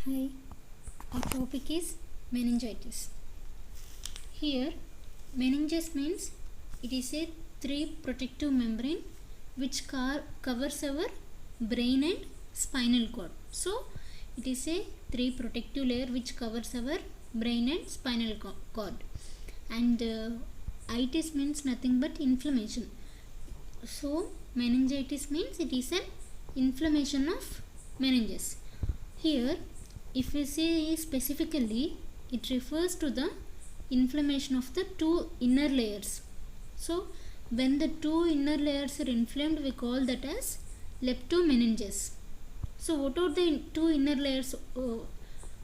Hi, our topic is meningitis. Here, meninges means it is a three protective membrane which covers our brain and spinal cord. So, it is a three protective layer which covers our brain and spinal cord. And itis means nothing but inflammation. So, meningitis means it is an inflammation of meninges. Here, if we see specifically, it refers to the inflammation of the two inner layers. So, when the two inner layers are inflamed, we call that as leptomeninges. So, what are the two inner layers?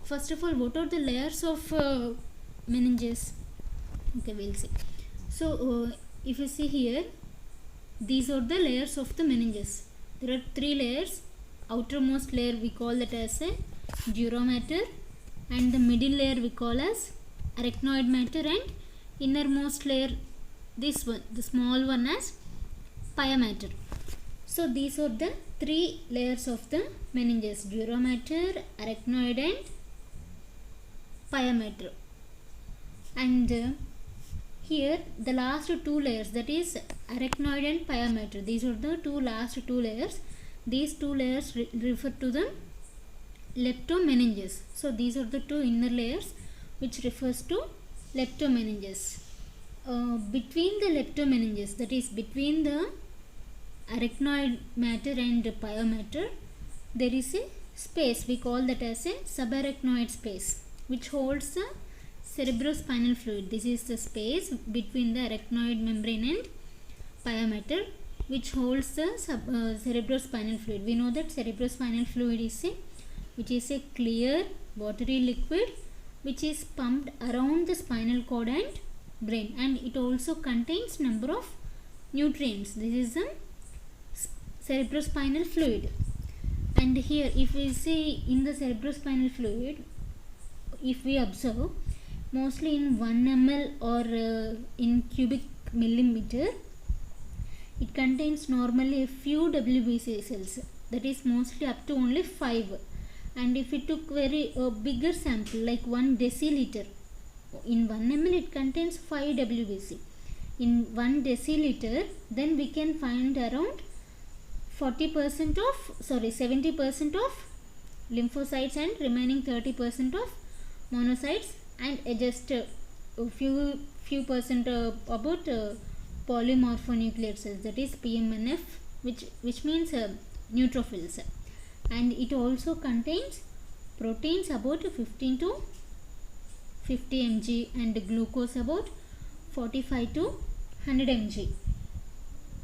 First of all, what are the layers of meninges? Okay, we'll see. So, if you see here, these are the layers of the meninges. There are three layers. Outermost layer we call that as a dura mater, and the middle layer we call as arachnoid mater, and innermost layer, this one, the small one, as pia mater. So these are the three layers of the meninges: dura mater, arachnoid, and pia mater. And here the last two layers, that is arachnoid and pia mater, these are the last two layers. These two layers refer to the leptomeninges. So these are the two inner layers which refers to leptomeninges. Between the leptomeninges, that is between the arachnoid mater and pia mater, there is a space, we call that as a subarachnoid space, which holds the cerebrospinal fluid. This is the space between the arachnoid membrane and pia mater, which holds the cerebrospinal fluid. We know that cerebrospinal fluid is a clear watery liquid which is pumped around the spinal cord and brain, and it also contains number of nutrients. This is the cerebrospinal fluid. And here, if we see in the cerebrospinal fluid, if we observe, mostly in 1 ml or in cubic millimeter, it contains normally a few WBC cells, that is mostly up to only 5. And if we took very bigger sample, like 1 deciliter, in 1 ml it contains 5 WBC. In 1 deciliter, then we can find around 70% of lymphocytes and remaining 30% of monocytes, and just a few percent about polymorphonuclear cells, that is PMNF, which means neutrophils. And it also contains proteins about 15 to 50 mg and glucose about 45 to 100 mg.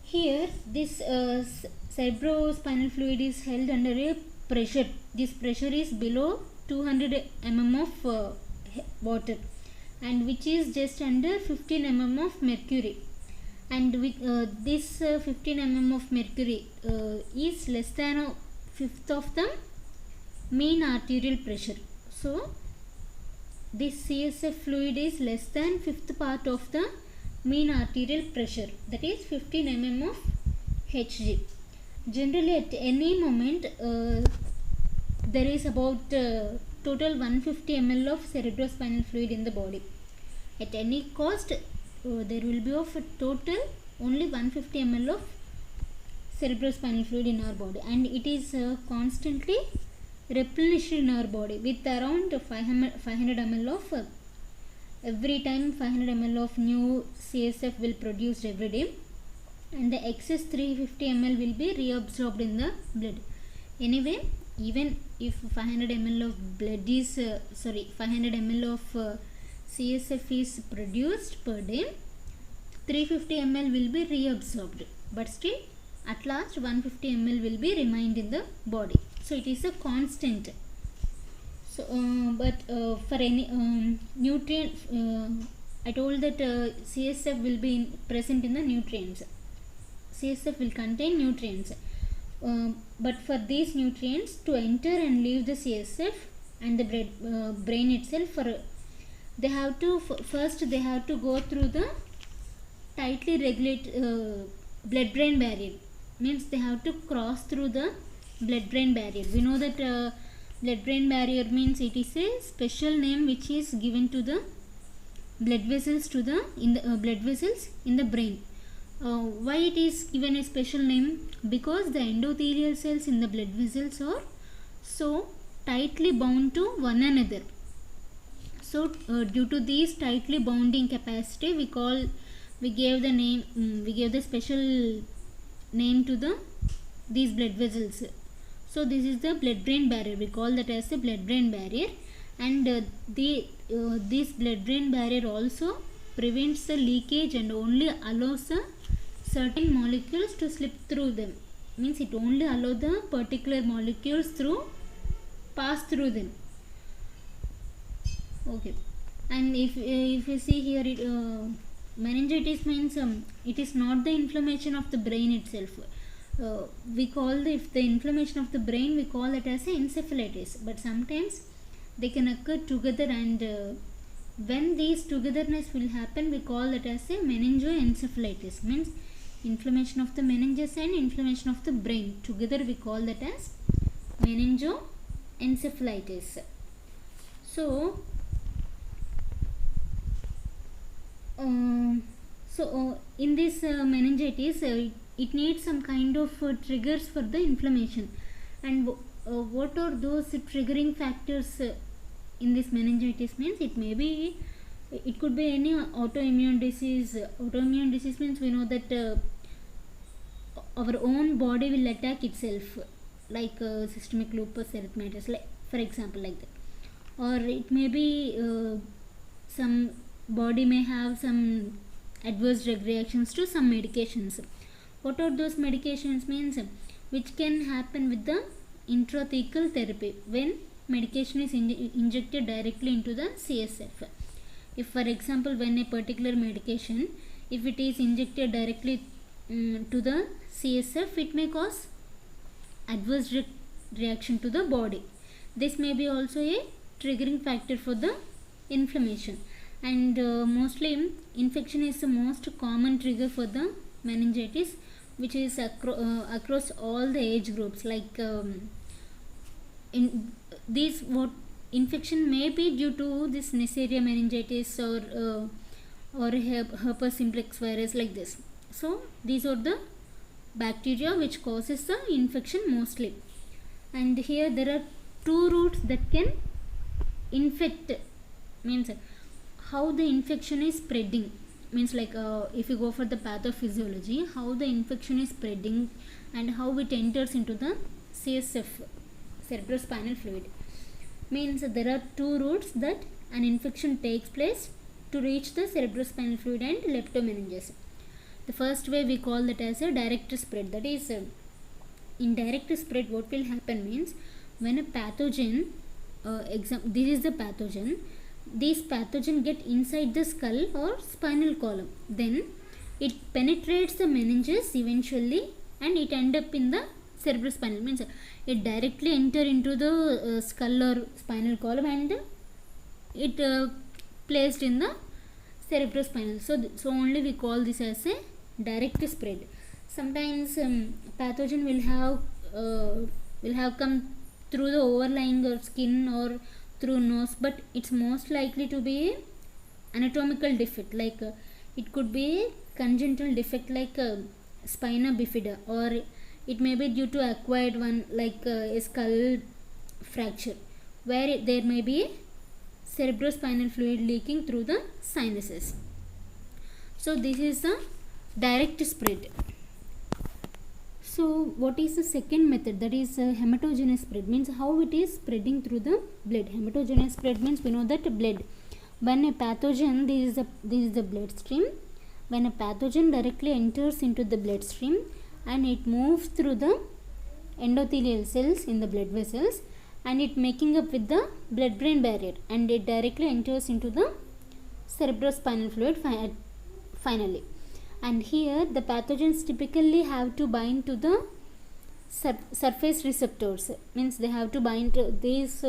Here, this cerebrospinal fluid is held under a pressure. This pressure is below 200 mm of water, and which is just under 15 mm of mercury. And with this 15 mm of mercury is less than a fifth of the mean arterial pressure. So this CSF fluid is less than fifth part of the mean arterial pressure, that is 15 mm of Hg. Generally, at any moment there is about total 150 ml of cerebrospinal fluid in the body. At any cost, there will be of a total only 150 ml of cerebrospinal fluid in our body, and it is constantly replenished in our body with around 500 ml of every time 500 ml of new CSF will produced every day, and the excess 350 ml will be reabsorbed in the blood. Anyway, even if 500 ml of blood is 500 ml of CSF is produced per day, 350 ml will be reabsorbed, but still at last 150 ml will be remained in the body. So it is a constant. So for any nutrient, I told that CSF will be present in the nutrients. CSF will contain nutrients, but for these nutrients to enter and leave the CSF and the brain itself, they have to first they have to go through the tightly regulate blood-brain barrier. Means they have to cross through the blood-brain barrier. We know that Blood-brain barrier means it is a special name which is given to the blood vessels blood vessels in the brain. Why it is given a special name? Because the endothelial cells in the blood vessels are so tightly bound to one another. So due to these tightly bonding capacity, we gave the special name to these blood vessels. So this is the blood-brain barrier. We call that as the blood-brain barrier, and this blood-brain barrier also prevents the leakage and only allows the certain molecules to slip through them. Means it only allows the particular molecules pass through them. Okay, and if you see here, meningitis means it is not the inflammation of the brain itself. If the inflammation of the brain, we call it as a encephalitis, but sometimes they can occur together, and when these togetherness will happen, we call it as a meningoencephalitis. Means inflammation of the meninges and inflammation of the brain together, we call that as meningoencephalitis. So in this meningitis, it needs some kind of triggers for the inflammation. And what are those triggering factors in this meningitis? Means it could be any autoimmune disease. Autoimmune disease means we know that our own body will attack itself, like systemic lupus erythematosus, like for example, like that. Or it may be some body may have some adverse drug reactions to some medications. What are those medications? Means which can happen with the intrathecal therapy, when medication is injected directly into the CSF. If for example, when a particular medication, if it is injected directly to the CSF, it may cause adverse drug reaction to the body. This may be also a triggering factor for the inflammation. And mostly infection is the most common trigger for the meningitis, which is across all the age groups. Like in these, what infection may be due to this Neisseria meningitis or herpes simplex virus, like this. So these are the bacteria which causes the infection mostly. And here there are two routes that can infect. Means how the infection is spreading. Means like if you go for the pathophysiology, how the infection is spreading and how it enters into the CSF, cerebrospinal fluid. Means there are two routes that an infection takes place to reach the cerebrospinal fluid and leptomeninges. The first way we call that as a direct spread. That is, in direct spread, what will happen means, when a pathogen, this is the pathogen, these pathogen get inside the skull or spinal column, then it penetrates the meninges eventually, and it end up in the cerebrospinal. Means it directly enter into the skull or spinal column, and it placed in the cerebrospinal. So only we call this as a direct spread. Sometimes pathogen will have come through the overlying or skin or through nose, but it's most likely to be anatomical defect. Like it could be congenital defect, like spina bifida, or it may be due to acquired one, like a skull fracture, where there may be cerebrospinal fluid leaking through the sinuses. So this is the direct spread. So what is the second method? That is hematogenous spread. Means how it is spreading through the blood. Hematogenous spread means we know that blood, when a pathogen, this is the blood stream, when a pathogen directly enters into the bloodstream and it moves through the endothelial cells in the blood vessels, and it making up with the blood-brain barrier, and it directly enters into the cerebrospinal fluid finally. And here the pathogens typically have to bind to the surface receptors. Means they have to bind to these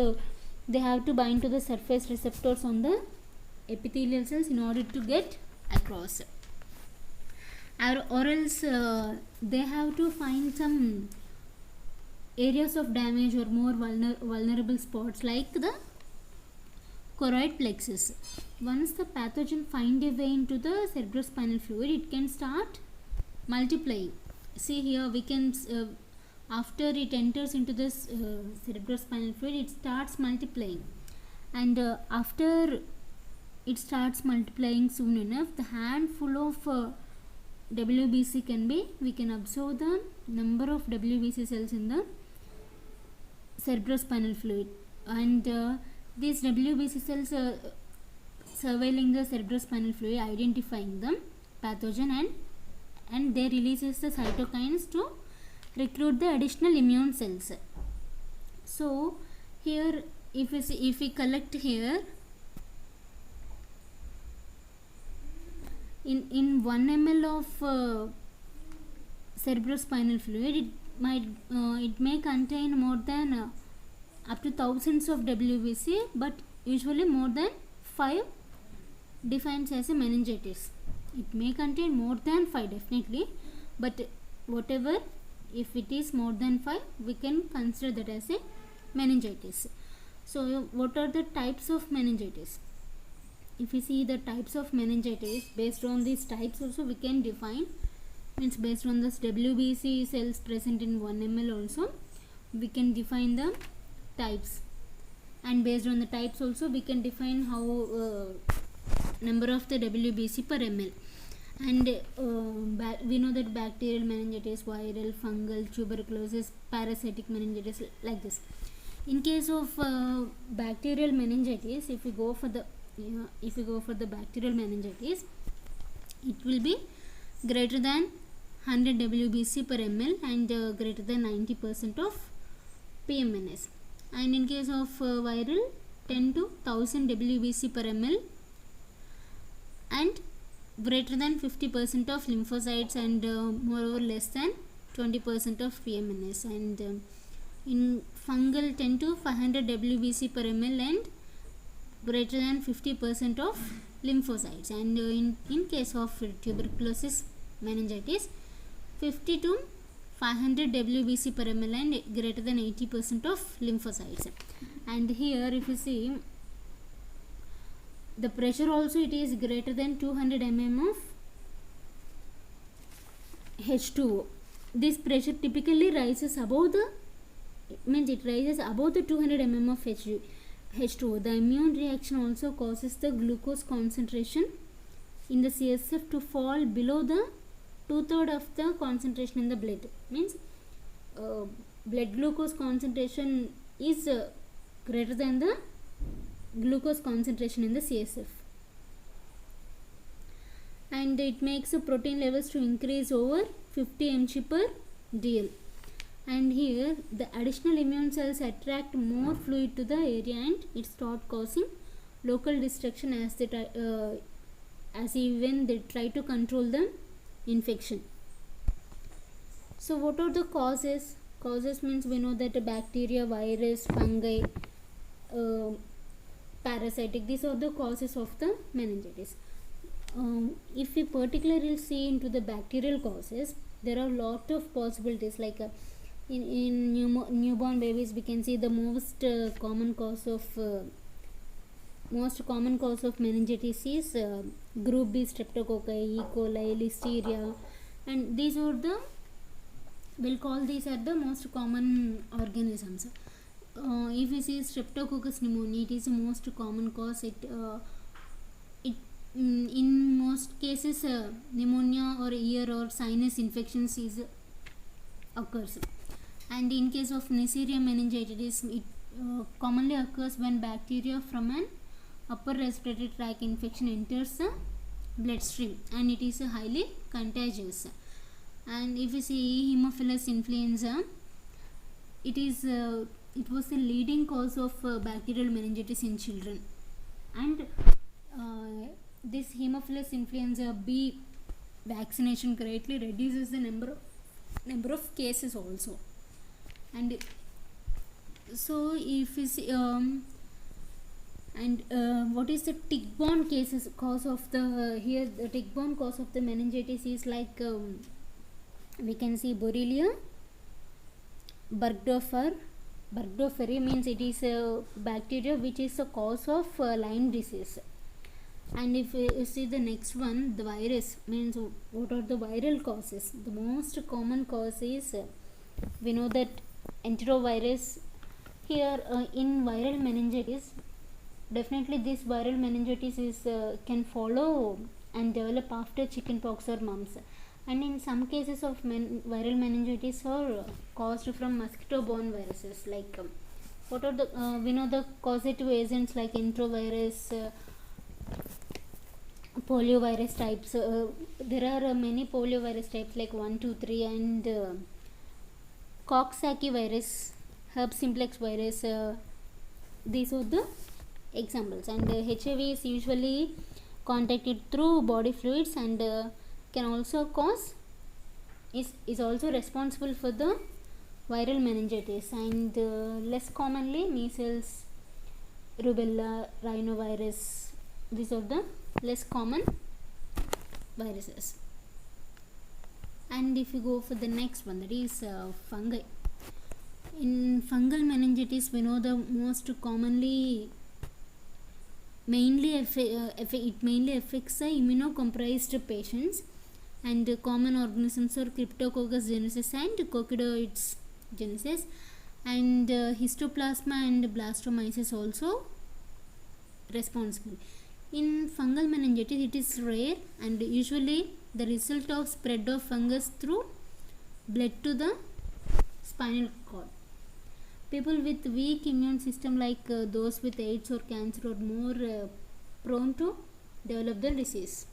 they have to bind to the surface receptors on the epithelial cells in order to get across, or else they have to find some areas of damage or more vulnerable spots like the choroid plexus. Once the pathogen find a way into the cerebrospinal fluid, it can start multiplying. See here, we can after it enters into this cerebrospinal fluid, it starts multiplying, and after it starts multiplying soon enough, the handful of WBC we can observe the number of WBC cells in the cerebrospinal fluid, and these WBC cells surveilling the cerebrospinal fluid, identifying the pathogen, and they releases the cytokines to recruit the additional immune cells. So here if we collect here in 1 ml of cerebrospinal fluid, it may contain more than up to thousands of WBC, but usually more than 5 defines as a meningitis. It may contain more than 5 definitely, but whatever, if it is more than 5, we can consider that as a meningitis. So what are the types of meningitis? If we see the types of meningitis, based on these types also we can define, means based on this WBC cells present in 1 ml also we can define the types, and based on the types also we can define how number of the WBC per ml. And we know that bacterial meningitis, viral, fungal, tuberculosis, parasitic meningitis, like this. In case of bacterial meningitis, if we go for the bacterial meningitis, it will be greater than 100 WBC per ml and greater than 90% of PMNS. And in case of viral, 10 to 1000 WBC per ml and greater than 50% of lymphocytes, and more or less than 20% of PMNS. And in fungal, 10 to 500 WBC per ml and greater than 50% of lymphocytes. And in case of tuberculosis meningitis, 50 to 500 WBC per ml and greater than 80% of lymphocytes. And here if you see the pressure also, it is greater than 200 mm of H2O. This pressure typically rises above the, means it rises above the 200 mm of H2O. The immune reaction also causes the glucose concentration in the CSF to fall below the 2/3 of the concentration in the blood. Means blood glucose concentration is greater than the glucose concentration in the CSF, and it makes the protein levels to increase over 50 mg per dl. And here the additional immune cells attract more fluid to the area and it start causing local destruction as even they try to control the infection. So what are the causes? Causes means we know that bacteria, virus, fungi, parasitic, these are the causes of the meningitis. If we particularly see into the bacterial causes, there are lot of possibilities, like in newborn babies we can see the most common cause of meningitis is group B streptococci, E. coli, listeria, and these are the, we'll call these are the most common organisms. If we see streptococcus pneumoniae, it is the most common cause. In most cases pneumonia or ear or sinus infections occurs. And in case of Neisseria meningitis, it commonly occurs when bacteria from an upper respiratory tract infection enters the bloodstream, and it is highly contagious. And if we see Haemophilus influenza, it was the leading cause of bacterial meningitis in children, and this Haemophilus influenza B vaccination greatly reduces the number of cases also. And so if we see what is the tick-borne cases cause of the here the tick-borne cause of the meningitis is like we can see Borrelia, Burgdorferi means it is a bacteria which is the cause of Lyme disease. And if you see the next one, the virus means what are the viral causes. The most common cause is we know that enterovirus. Here in viral meningitis, definitely this viral meningitis is can follow and develop after chickenpox or mumps, and in some cases of viral meningitis are caused from mosquito-borne viruses. Like what are the we know the causative agents like enterovirus, poliovirus types. There are many poliovirus types like 1, 2, 3, and Coxsackie virus, herb simplex virus. These are the examples. And HIV is usually contacted through body fluids and can also cause is also responsible for the viral meningitis. And less commonly measles, rubella, rhinovirus. These are the less common viruses. And if you go for the next one, that is fungi. In fungal meningitis, we know the most commonly it mainly affects the immunocompromised patients, and common organisms are Cryptococcus genesis and Coccidioides genesis, and Histoplasma and Blastomyces also responsible. In fungal meningitis, it is rare and usually the result of spread of fungus through blood to the spinal cord. People with weak immune system like those with AIDS or cancer are more prone to develop the disease.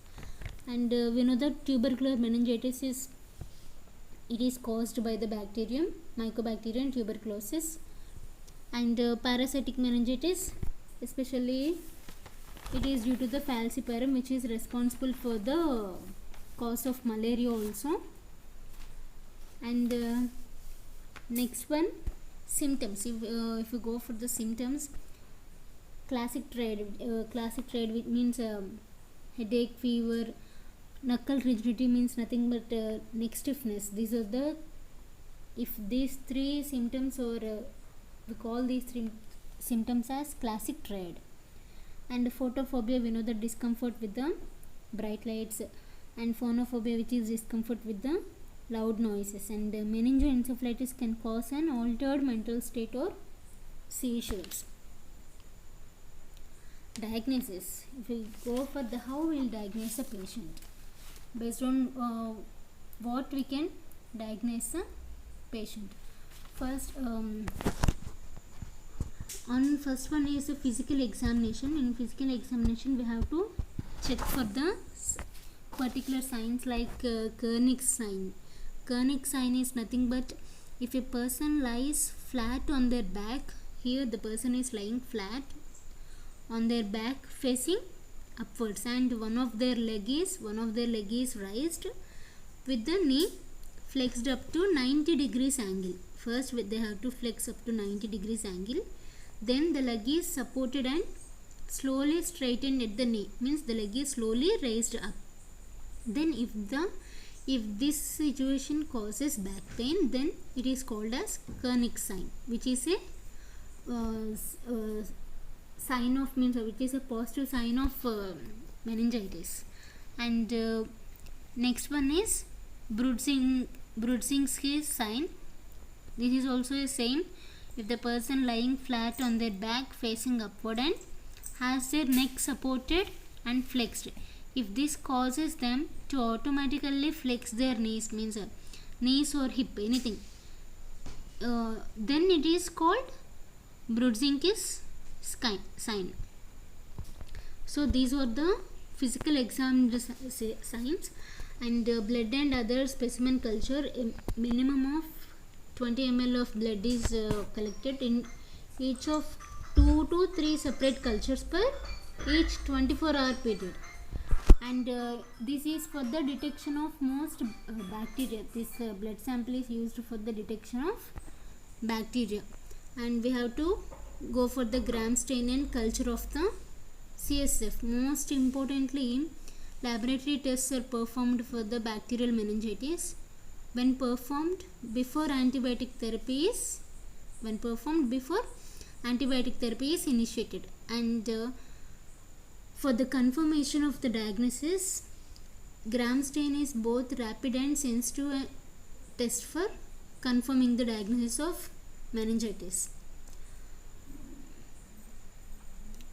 And we know that tubercular meningitis is caused by the bacterium Mycobacterium tuberculosis. And parasitic meningitis, especially it is due to the falciparum, which is responsible for the cause of malaria also. And next one, symptoms. If you go for the symptoms, classic trade which means headache, fever, knuckle rigidity means nothing but neck stiffness. These are the, if these three symptoms, or we call these three symptoms as classic triad. And photophobia, we know the discomfort with the bright lights, and phonophobia, which is discomfort with the loud noises. And meningoencephalitis can cause an altered mental state or seizures. Diagnosis. If we go for the how we will diagnose a patient, based on what we can diagnose a patient. First, first one is a physical examination. In physical examination, we have to check for the particular signs like Kernick's sign. Kernick's sign is nothing but if a person lies flat on their back. Here the person is lying flat on their back facing upwards, and one of their leg is raised with the knee flexed up to 90 degrees angle. First they have to flex up to 90 degrees angle, then the leg is supported and slowly straightened at the knee, means the leg is slowly raised up. Then if this situation causes back pain, then it is called as Kernick's sign, which is a sign of, means which is a positive sign of meningitis. And next one is Brudzinski's sign. This is also the same. If the person lying flat on their back facing upward and has their neck supported and flexed, if this causes them to automatically flex their knees, means knees or hip, anything, then it is called Brudzinski's sign. So these are the physical exam signs. And blood and other specimen culture, a minimum of 20 ml of blood is collected in each of 2 to 3 separate cultures per each 24-hour period. And this is for the detection of most bacteria. This blood sample is used for the detection of bacteria. And we have to go for the gram stain and culture of the CSF. Most importantly, laboratory tests are performed for the bacterial meningitis. when performed before antibiotic therapy is initiated. And for the confirmation of the diagnosis, gram stain is both rapid and sensitive test for confirming the diagnosis of meningitis.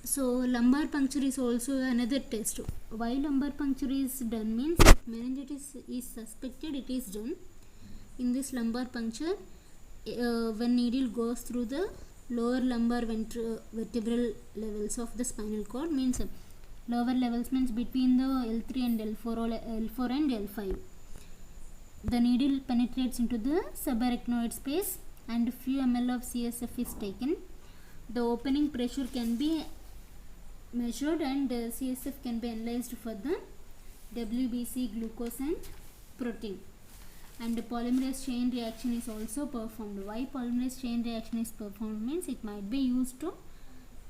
So lumbar puncture is also another test. Why lumbar puncture is done means, if meningitis is suspected, it is done. In this lumbar puncture, when needle goes through the lower lumbar vertebral levels of the spinal cord, means lower levels means between the L3 and L4 or L4 and L5. The needle penetrates into the subarachnoid space and few ml of CSF is taken. The opening pressure can be measured and CSF can be analyzed for the WBC, glucose and protein. And the polymerase chain reaction is also performed. Why polymerase chain reaction is performed means, it might be used to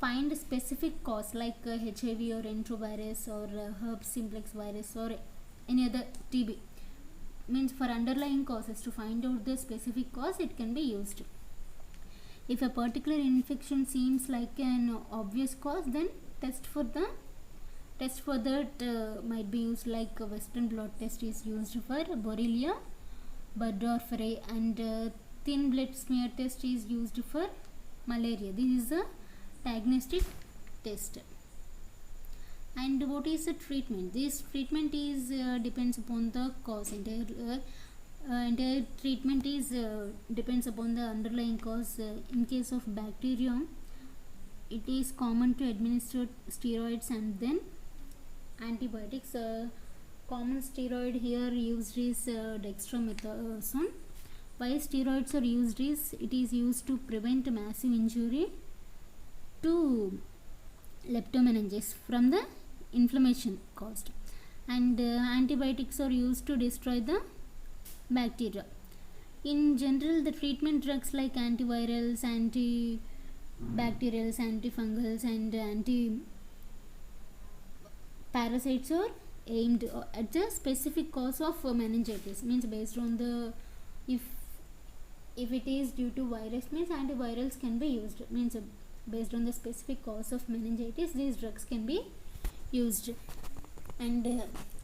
find a specific cause like HIV or enterovirus or herpes simplex virus or any other TB. Means for underlying causes, to find out the specific cause, it can be used. If a particular infection seems like an obvious cause, then test for that might be used, like Western blot test is used for Borrelia burgdorferi, and thin blood smear test is used for malaria. This is a diagnostic test. And what is the treatment? This treatment is depends upon the cause. Entire treatment is depends upon the underlying cause. In case of bacterium, it is common to administer steroids and then antibiotics. Common steroid here used is dextromethasone. Why steroids are used is, it is used to prevent massive injury to leptomeninges from the inflammation caused, and antibiotics are used to destroy the bacteria. In general, the treatment drugs like antivirals, antibacterials, antifungals and anti-parasites are aimed at the specific cause of meningitis. Means based on the, if it is due to virus, means antivirals can be used. Means based on the specific cause of meningitis, these drugs can be used. And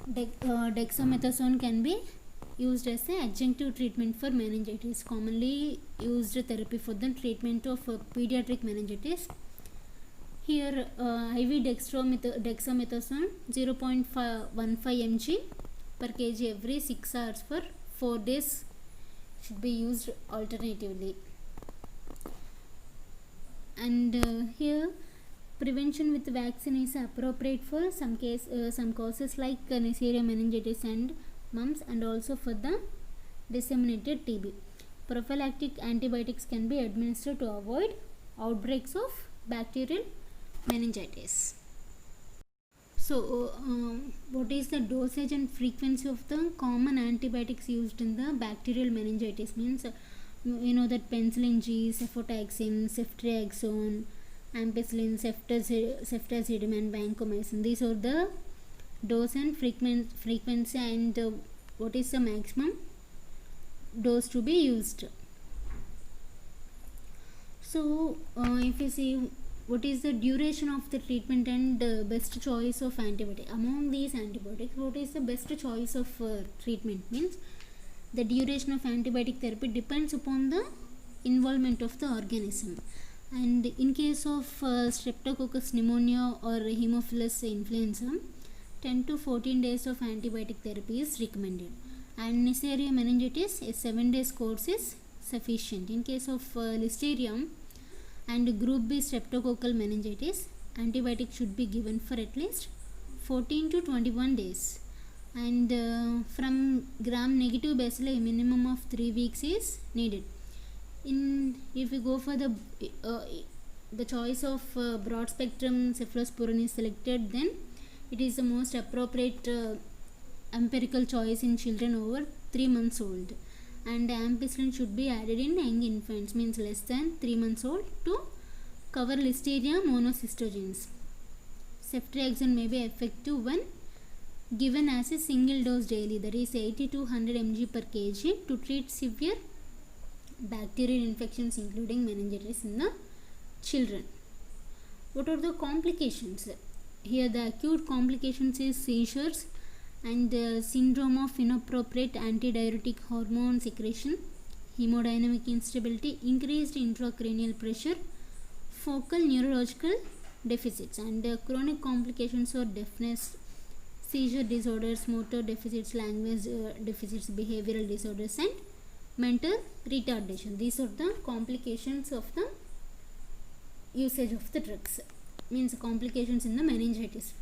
dexamethasone can be used as an adjunctive treatment for meningitis. Commonly used therapy for the treatment of pediatric meningitis. Here IV dexamethasone 0.15 mg per kg every 6 hours for 4 days should be used alternatively. And here prevention with vaccine is appropriate for some causes like Neisseria meningitis and mumps, and also for the disseminated TB. Prophylactic antibiotics can be administered to avoid outbreaks of bacterial meningitis. So what is the dosage and frequency of the common antibiotics used in the bacterial meningitis? Means you know that penicillin G, cefotaxime, ceftriaxone, ampicillin, ceftazidime and vancomycin. These are the dose and frequency, and what is the maximum dose to be used. So if you see what is the duration of the treatment and best choice of antibiotic among these antibiotics, what is the best choice of treatment means, the duration of antibiotic therapy depends upon the involvement of the organism. And in case of streptococcus pneumonia or Haemophilus influenza, 10 to 14 days of antibiotic therapy is recommended. And Neisseria meningitis, a 7 days course is sufficient. In case of Listeria and group B streptococcal meningitis, antibiotic should be given for at least 14 to 21 days. And from gram negative bacilli, a minimum of 3 weeks is needed. If we go for the choice of broad spectrum cephalosporin is selected, then it is the most appropriate empirical choice in children over 3 months old. And ampicillin should be added in young infants, means less than 3 months old, to cover Listeria monocystogenes. Ceftriaxone may be effective when given as a single dose daily, that is 80 to 100 mg per kg, to treat severe bacterial infections including meningitis in the children. What are the complications? Here the acute complications is seizures and syndrome of inappropriate antidiuretic hormone secretion, hemodynamic instability, increased intracranial pressure, focal neurological deficits, and chronic complications are deafness, seizure disorders, motor deficits, language deficits, behavioral disorders, and mental retardation. These are the complications of the usage of the drugs, means complications in the meningitis.